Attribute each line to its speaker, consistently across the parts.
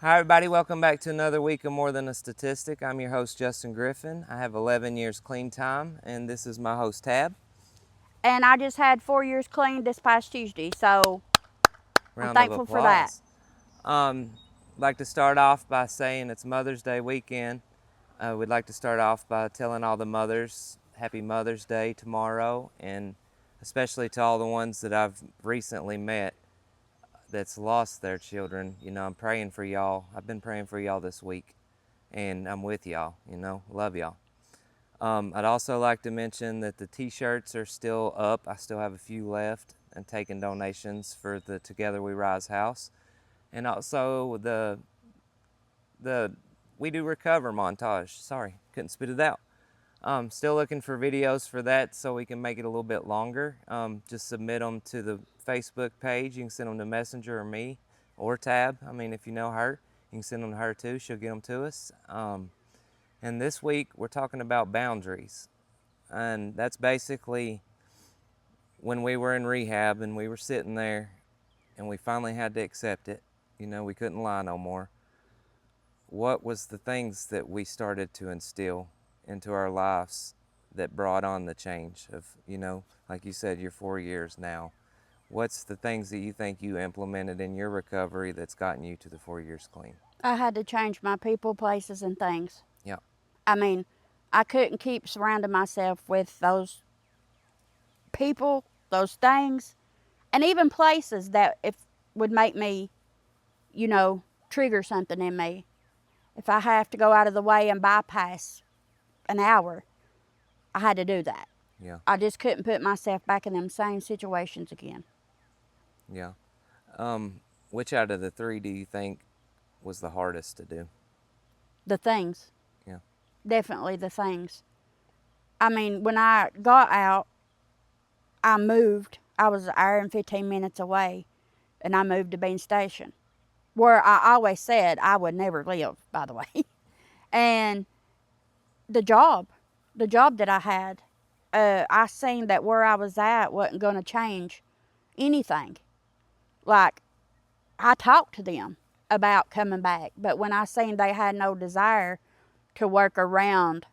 Speaker 1: Hi everybody, welcome back to another week of More Than a Statistic. I'm your host Justin Griffin. I have 11 years clean time, and this is my host Tab.
Speaker 2: And I just had 4 years clean this past Tuesday, so I'm
Speaker 1: Round of
Speaker 2: thankful for that.
Speaker 1: applause. I'd like to start off by saying it's Mother's Day weekend. We'd like to start off by telling all the mothers Happy Mother's Day tomorrow, and especially to all the ones that I've recently met that's lost their children. You know, I'm praying for y'all. I've been praying for y'all this week, and I'm with y'all, love y'all. I'd also like to mention that the t-shirts are still up. I still have a few left and taking donations for the Together We Rise house. And also the We Do Recover montage. Sorry, couldn't spit it out. Still looking for videos for that so we can make it a little bit longer. Just submit them to the Facebook page. You can send them to Messenger or me or Tab. I mean, if you know her, you can send them to her too. She'll get them to us. And this week we're talking about boundaries. And that's basically when we were in rehab and we were sitting there and we finally had to accept it. You know, we couldn't lie no more. What was the things that we started to instill into our lives that brought on the change of, like you said, you're 4 years now. What's the things that you think you implemented in your recovery that's gotten you to the 4 years clean?
Speaker 2: I had to change my people, places, and things.
Speaker 1: Yeah.
Speaker 2: I mean, I couldn't keep surrounding myself with those people, those things, and even places that if would make me, trigger something in me. If I have to go out of the way and bypass an hour, I had to do that.
Speaker 1: Yeah.
Speaker 2: I just couldn't put myself back in them same situations again.
Speaker 1: Yeah. Which out of the three do you think was the hardest to do?
Speaker 2: The things.
Speaker 1: Yeah.
Speaker 2: Definitely the things. I mean, when I got out, I moved. I was an hour and 15 minutes away, and I moved to Bean Station, where I always said I would never live, by the way. And the job, the job that I had, I seen that where I was at wasn't going to change anything. Like, I talked to them about coming back, but when I seen they had no desire to work around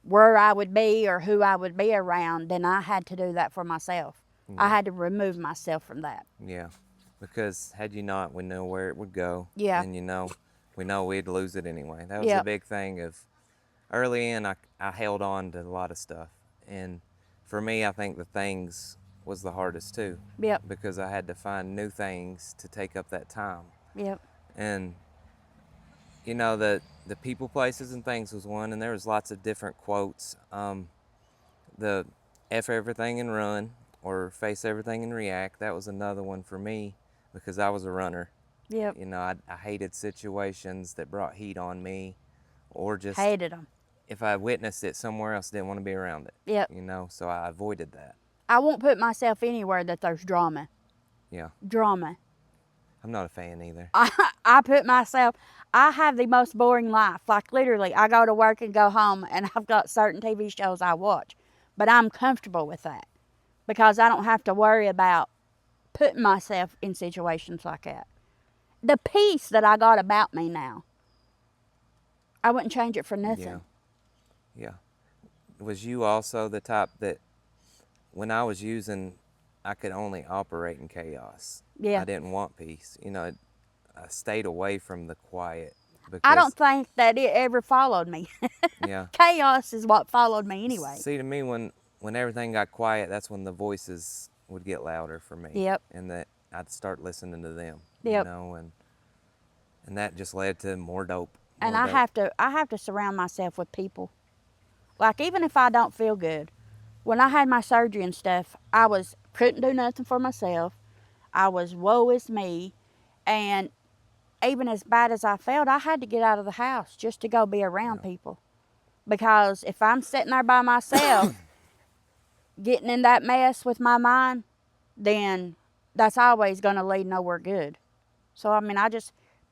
Speaker 2: where I would be or who I would be around, then I had to do that for myself.
Speaker 1: Yeah.
Speaker 2: I had to remove myself from that.
Speaker 1: Yeah. Because had you not, we know where it would go.
Speaker 2: Yeah.
Speaker 1: And we know we'd lose it anyway. That was
Speaker 2: Yep.
Speaker 1: the big thing of early in, I held on to a lot of stuff. And for me, I think the things was the hardest too.
Speaker 2: Yep.
Speaker 1: Because I had to find new things to take up that time.
Speaker 2: Yep.
Speaker 1: And the people, places, and things was one, and there was lots of different quotes. The F everything and run, or face everything and react. That was another one for me because I was a runner.
Speaker 2: Yep.
Speaker 1: I hated situations that brought heat on me, or just
Speaker 2: Hated them.
Speaker 1: if I witnessed it somewhere else, didn't want to be around it.
Speaker 2: Yep.
Speaker 1: So I avoided that.
Speaker 2: I won't put myself anywhere that there's drama.
Speaker 1: Yeah.
Speaker 2: Drama.
Speaker 1: I'm not a fan either.
Speaker 2: I have the most boring life. Like, literally, I go to work and go home, and I've got certain TV shows I watch. But I'm comfortable with that because I don't have to worry about putting myself in situations like that. The peace that I got about me now, I wouldn't change it for nothing.
Speaker 1: Yeah. Was you also the type that when I was using, I could only operate in chaos?
Speaker 2: Yeah.
Speaker 1: I didn't want peace. I stayed away from the quiet. Because,
Speaker 2: I don't think that it ever followed me.
Speaker 1: Yeah.
Speaker 2: Chaos is what followed me anyway.
Speaker 1: See, to me, when everything got quiet, that's when the voices would get louder for me.
Speaker 2: Yep.
Speaker 1: And that I'd start listening to them.
Speaker 2: Yep.
Speaker 1: And that just led to more dope.
Speaker 2: And I have to surround myself with people. Like, even if I don't feel good, when I had my surgery and stuff, I couldn't do nothing for myself. I was woe is me, and even as bad as I felt, I had to get out of the house just to go be around people. Because if I'm sitting there by myself, getting in that mess with my mind, then that's always going to lead nowhere good. So, I mean,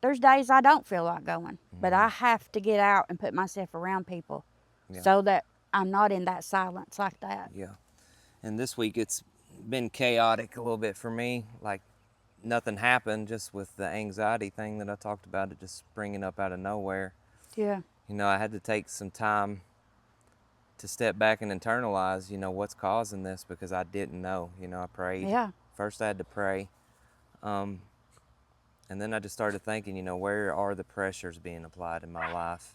Speaker 2: there's days I don't feel like going, but I have to get out and put myself around people so that I'm not in that silence like that.
Speaker 1: Yeah. And this week it's been chaotic a little bit for me. Like nothing happened, just with the anxiety thing that I talked about, it just springing up out of nowhere.
Speaker 2: Yeah.
Speaker 1: You know, I had to take some time to step back and internalize, you know, what's causing this, because I didn't know. You know, I prayed.
Speaker 2: Yeah.
Speaker 1: First I had to pray. And then I just started thinking, you know, where are the pressures being applied in my life?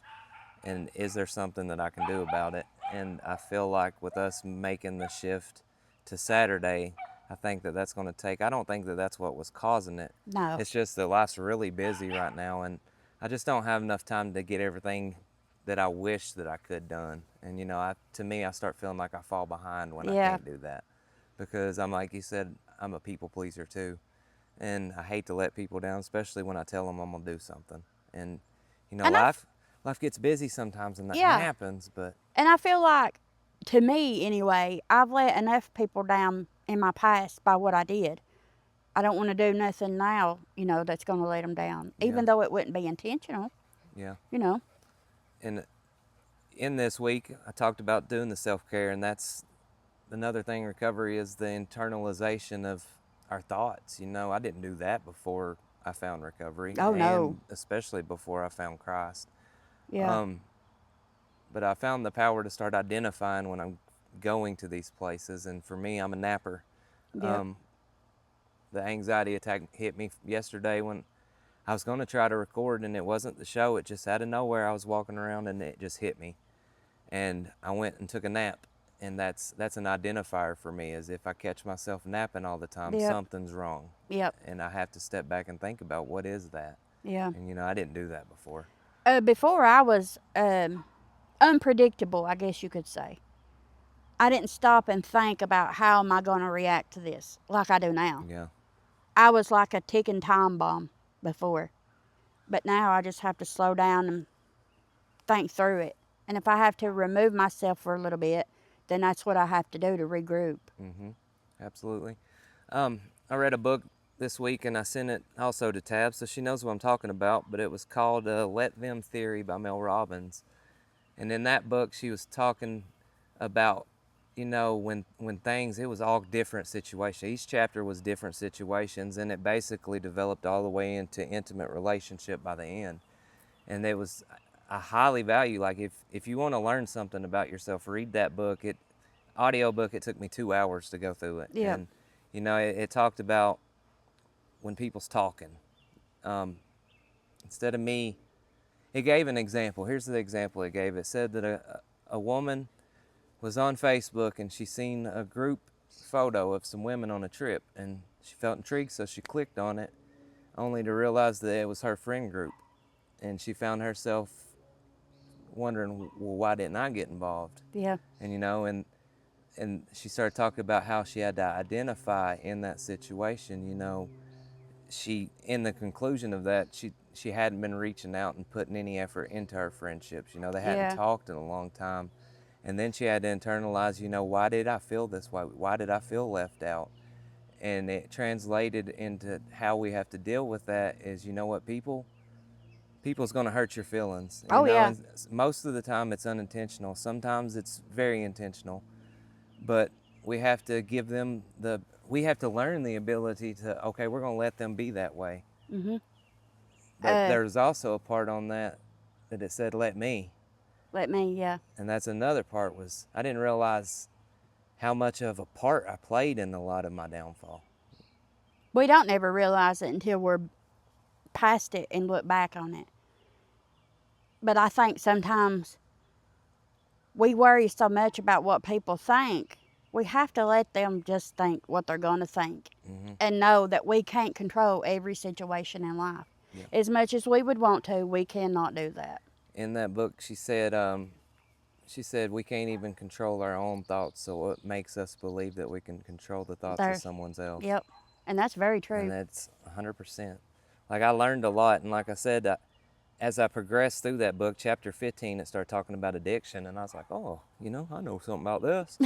Speaker 1: And is there something that I can do about it? And I feel like with us making the shift to Saturday, I think that that's going to take, I don't think that that's what was causing it.
Speaker 2: No.
Speaker 1: It's just that life's really busy right now, and I just don't have enough time to get everything that I wish that I could done. And, you know, to me, I start feeling like I fall behind when I
Speaker 2: Yeah.
Speaker 1: can't do that. Because I'm like you said, I'm a people pleaser too. And I hate to let people down, especially when I tell them I'm gonna do something. And you know,
Speaker 2: And
Speaker 1: life gets busy sometimes, and that
Speaker 2: Yeah.
Speaker 1: happens. But
Speaker 2: And I feel like, to me anyway, I've let enough people down in my past by what I did. I don't want to do nothing now, that's going to let them down,
Speaker 1: yeah,
Speaker 2: even though it wouldn't be intentional,
Speaker 1: yeah.
Speaker 2: you know.
Speaker 1: And in this week, I talked about doing the self-care, and that's another thing. Recovery is the internalization of our thoughts. You know, I didn't do that before I found recovery,
Speaker 2: Oh, no.
Speaker 1: and especially before I found Christ.
Speaker 2: Yeah.
Speaker 1: But I found the power to start identifying when I'm going to these places. And for me, I'm a napper.
Speaker 2: Yep.
Speaker 1: The anxiety attack hit me yesterday when I was going to try to record, and it wasn't the show. It just out of nowhere, I was walking around and it just hit me. And I went and took a nap. And that's an identifier for me, is if I catch myself napping all the time,
Speaker 2: Yep.
Speaker 1: something's wrong.
Speaker 2: Yep.
Speaker 1: And I have to step back and think about, what is that?
Speaker 2: Yeah.
Speaker 1: And you know, I didn't do that before.
Speaker 2: Before I was unpredictable, I guess you could say. I didn't stop and think about how am I going to react to this like I do now.
Speaker 1: Yeah.
Speaker 2: I was like a ticking time bomb before. But now I just have to slow down and think through it. And if I have to remove myself for a little bit, then that's what I have to do to regroup.
Speaker 1: Mm-hmm. Absolutely. I read a book this week, and I sent it also to Tab, so she knows what I'm talking about, but it was called Let Them Theory by Mel Robbins. And in that book, she was talking about, you know, when things, it was all different situations. Each chapter was different situations, and it basically developed all the way into intimate relationship by the end. And it was, I highly value, like, if you want to learn something about yourself, read that book. Audio book, it took me 2 hours to go through it.
Speaker 2: Yeah.
Speaker 1: And, you know, it talked about when people's talking. Instead of me, it gave an example. Here's the example it gave. It said that a woman was on Facebook, and she seen a group photo of some women on a trip, and she felt intrigued, so she clicked on it, only to realize that it was her friend group. And she found herself wondering, well, why didn't I get involved?
Speaker 2: Yeah.
Speaker 1: And you know, and she started talking about how she had to identify in that situation. You know, in the conclusion of that, she hadn't been reaching out and putting any effort into her friendships. You know, they hadn't
Speaker 2: Yeah.
Speaker 1: talked in a long time. And then she had to internalize, you know, why did I feel this way? Why did I feel left out? And it translated into how we have to deal with that is, you know what, people's going to hurt your feelings.
Speaker 2: Oh,
Speaker 1: you know,
Speaker 2: yeah.
Speaker 1: and most of the time it's unintentional. Sometimes it's very intentional. But we have to we have to learn the ability to, okay, we're going to let them be that way.
Speaker 2: Mm-hmm.
Speaker 1: But there's also a part on that it said, let me.
Speaker 2: Yeah.
Speaker 1: And that's another part, was I didn't realize how much of a part I played in a lot of my downfall.
Speaker 2: We don't ever realize it until we're past it and look back on it. But I think sometimes we worry so much about what people think. We have to let them just think what they're going to think,
Speaker 1: Mm-hmm.
Speaker 2: and know that we can't control every situation in life.
Speaker 1: Yeah.
Speaker 2: As much as we would want to, we cannot do that.
Speaker 1: In that book, she said we can't even control our own thoughts, so what makes us believe that we can control the thoughts of someone else?
Speaker 2: Yep. And that's very
Speaker 1: And
Speaker 2: true.
Speaker 1: that's 100%. Like, I learned a lot, and like I said, as I progressed through that book, chapter 15, it started talking about addiction, and I was like, oh, you know, I know something about this.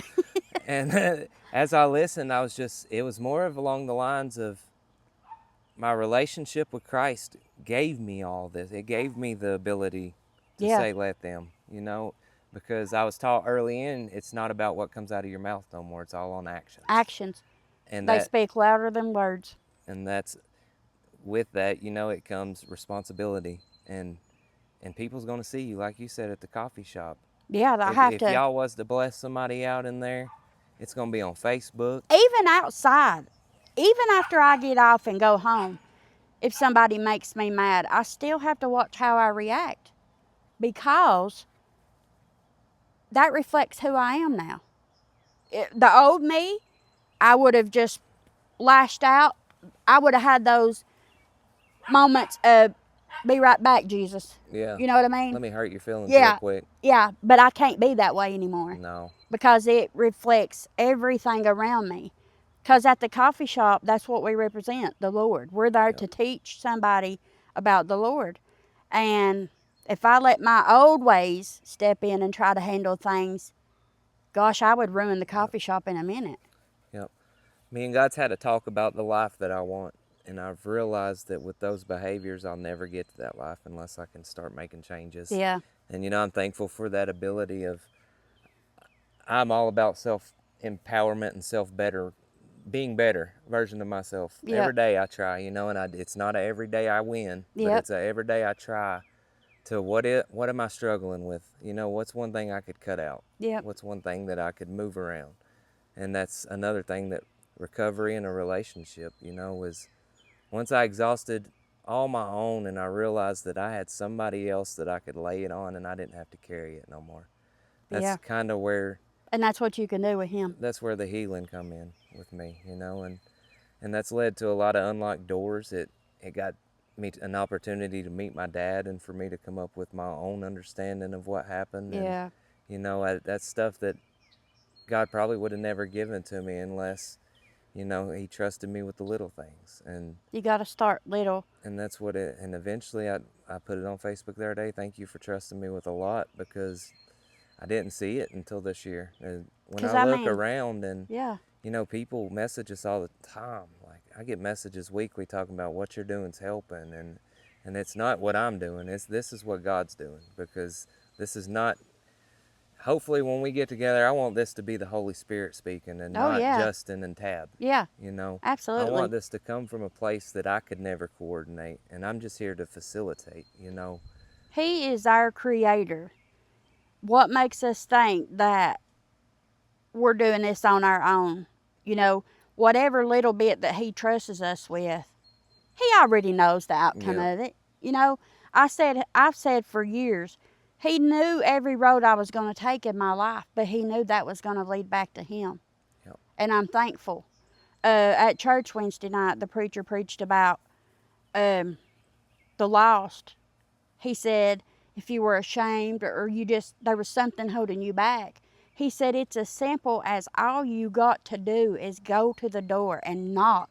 Speaker 1: And as I listened, it was more of along the lines of my relationship with Christ gave me all this. It gave me the ability to
Speaker 2: Yeah.
Speaker 1: say, let them, you know, because I was taught early in, it's not about what comes out of your mouth no more. It's all on actions.
Speaker 2: Actions.
Speaker 1: And
Speaker 2: They speak louder than words.
Speaker 1: and that's, with that, you know, it comes responsibility, and people's going to see you, like you said, at the coffee shop.
Speaker 2: Yeah, I have
Speaker 1: If
Speaker 2: to.
Speaker 1: y'all was to bless somebody out in there, it's going to be on Facebook.
Speaker 2: Even outside, even after I get off and go home, if somebody makes me mad, I still have to watch how I react, because that reflects who I am now. The old me, I would have just lashed out. I would have had those moments of, be right back, Jesus.
Speaker 1: Yeah.
Speaker 2: You know what I mean?
Speaker 1: Let me hurt your feelings
Speaker 2: Yeah.
Speaker 1: real quick.
Speaker 2: Yeah, but I can't be that way anymore,
Speaker 1: No.
Speaker 2: because it reflects everything around me. Because at the coffee shop, that's what we represent, the Lord. We're there to teach somebody about the Lord. And if I let my old ways step in and try to handle things, gosh, I would ruin the coffee shop in a minute.
Speaker 1: Yep. Me and God's had a talk about the life that I want. And I've realized that with those behaviors, I'll never get to that life unless I can start making changes.
Speaker 2: Yeah.
Speaker 1: And, you know, I'm thankful for that ability of, I'm all about self-empowerment and being better version of myself.
Speaker 2: Yep.
Speaker 1: Every day I try, you know, and it's not a every day I win, but
Speaker 2: Yep.
Speaker 1: it's a every day I try to what am I struggling with? You know, what's one thing I could cut out?
Speaker 2: Yep.
Speaker 1: What's one thing that I could move around? And that's another thing that recovery in a relationship, you know, was once I exhausted all my own and I realized that I had somebody else that I could lay it on and I didn't have to carry it no more. That's
Speaker 2: Yeah.
Speaker 1: kind of where,
Speaker 2: And that's what you can do with him.
Speaker 1: that's where the healing come in with me, you know, and that's led to a lot of unlocked doors. It got me an opportunity to meet my dad and for me to come up with my own understanding of what happened.
Speaker 2: Yeah.
Speaker 1: And, you know, that's stuff that God probably would have never given to me unless, you know, he trusted me with the little things. And
Speaker 2: You got to start little.
Speaker 1: and that's what it, and eventually I put it on Facebook the other day. Thank you for trusting me with a lot, because I didn't see it until this year. And when
Speaker 2: 'Cause
Speaker 1: I
Speaker 2: I
Speaker 1: look
Speaker 2: mean,
Speaker 1: around and,
Speaker 2: Yeah.
Speaker 1: you know, people message us all the time. Like I get messages weekly talking about what you're doing's helping, and it's not what I'm doing. This is what God's doing, because this is not. Hopefully, when we get together, I want this to be the Holy Spirit speaking and
Speaker 2: Oh,
Speaker 1: not
Speaker 2: yeah.
Speaker 1: Justin and Tab.
Speaker 2: Yeah.
Speaker 1: You know,
Speaker 2: Absolutely.
Speaker 1: I want this to come from a place that I could never coordinate, and I'm just here to facilitate. You know,
Speaker 2: He is our creator. What makes us think that we're doing this on our own? You know, whatever little bit that he trusts us with, he already knows the outcome
Speaker 1: Yeah.
Speaker 2: of it. You know, I've said for years, he knew every road I was going to take in my life, but he knew that was going to lead back to him.
Speaker 1: Yep.
Speaker 2: And I'm thankful. At church Wednesday night, the preacher preached about the lost. He said, if you were ashamed or there was something holding you back, he said it's as simple as all you got to do is go to the door and knock,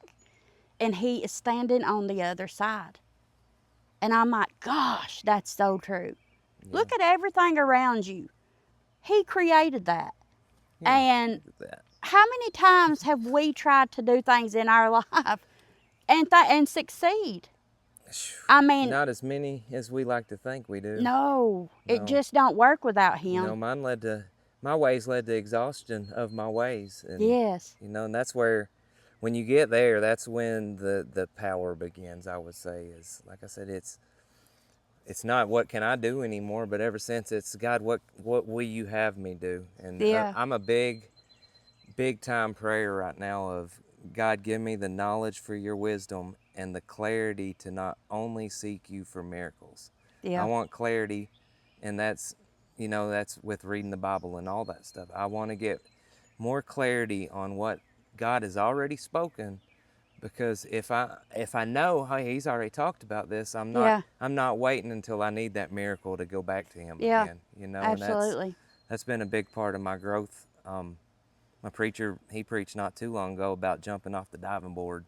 Speaker 2: and he is standing on the other side. And I'm like, gosh, that's so true.
Speaker 1: Yeah.
Speaker 2: Look at everything around you. He created that.
Speaker 1: Yeah,
Speaker 2: And
Speaker 1: look at that.
Speaker 2: how many times have we tried to do things in our life and succeed? I mean,
Speaker 1: Not as many as we like to think we do.
Speaker 2: no, it
Speaker 1: No.
Speaker 2: just don't work without
Speaker 1: You
Speaker 2: him.
Speaker 1: know, my ways led to exhaustion of my ways, and
Speaker 2: Yes.
Speaker 1: you know, and that's where, when you get there, that's when the power begins. I would say is, like I said, it's not what can I do anymore, but ever since it's God, what will you have me do? And
Speaker 2: Yeah.
Speaker 1: I'm a big time prayer right now of, God, give me the knowledge for your wisdom and the clarity to not only seek you for miracles.
Speaker 2: Yeah.
Speaker 1: I want clarity, and that's, you know, that's with reading the Bible and all that stuff. I want to get more clarity on what God has already spoken, because if I know, hey, he's already talked about this, I'm not waiting until I need that miracle to go back to him
Speaker 2: Yeah.
Speaker 1: again. You know,
Speaker 2: Absolutely.
Speaker 1: and that's been a big part of my growth. My preacher, he preached not too long ago about jumping off the diving board,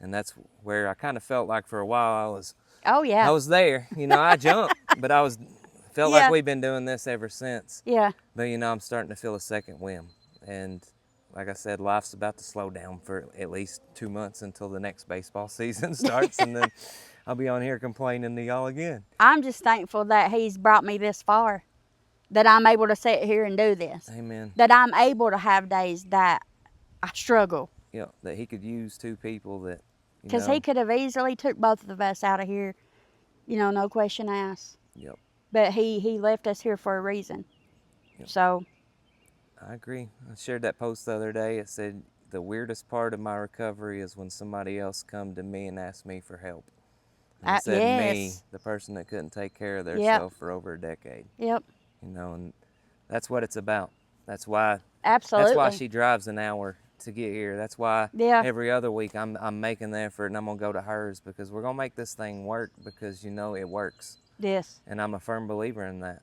Speaker 1: and that's where I kind of felt like for a while
Speaker 2: Oh, yeah.
Speaker 1: I was there. You know, I jumped, but felt
Speaker 2: Yeah.
Speaker 1: like we've been doing this ever since.
Speaker 2: Yeah.
Speaker 1: But you know, I'm starting to feel a second whim, and like I said, life's about to slow down for at least 2 months until the next baseball season starts, and then I'll be on here complaining to y'all again.
Speaker 2: I'm just thankful that he's brought me this far, that I'm able to sit here and do this,
Speaker 1: Amen.
Speaker 2: that I'm able to have days that I struggle.
Speaker 1: Yeah, that he could use two people that You
Speaker 2: Because
Speaker 1: know?
Speaker 2: he could have easily took both of us out of here, you know, no question asked.
Speaker 1: Yep.
Speaker 2: But he left us here for a reason.
Speaker 1: Yep.
Speaker 2: So,
Speaker 1: I agree. I shared that post the other day. It said the weirdest part of my recovery is when somebody else come to me and asked me for help. And it said me,
Speaker 2: yes.
Speaker 1: the person that couldn't take care of
Speaker 2: Yep.
Speaker 1: themselves for over a decade.
Speaker 2: Yep.
Speaker 1: You know, and that's what it's about. That's why
Speaker 2: Absolutely.
Speaker 1: she drives an hour to get here. That's why
Speaker 2: Yeah.
Speaker 1: every other week I'm making the effort and I'm gonna go to hers, because we're gonna make this thing work, because you know it works.
Speaker 2: Yes.
Speaker 1: And I'm a firm believer in that.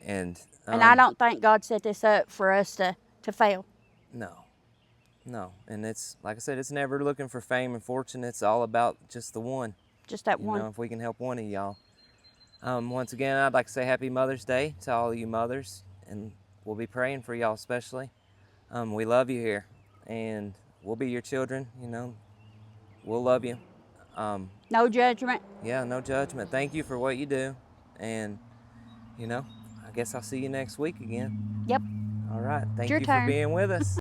Speaker 1: And
Speaker 2: I don't think God set this up for us to fail.
Speaker 1: No. And it's, like I said, it's never looking for fame and fortune. It's all about just the one.
Speaker 2: Just that
Speaker 1: You
Speaker 2: one.
Speaker 1: know, if we can help one of y'all. Once again, I'd like to say Happy Mother's Day to all of you mothers, and we'll be praying for y'all especially. We love you here, and we'll be your children. You know, we'll love you.
Speaker 2: No judgment.
Speaker 1: Yeah, no judgment. Thank you for what you do, and you know, I guess I'll see you next week again.
Speaker 2: Yep.
Speaker 1: All right. Thank
Speaker 2: your
Speaker 1: you for
Speaker 2: turn.
Speaker 1: being with us.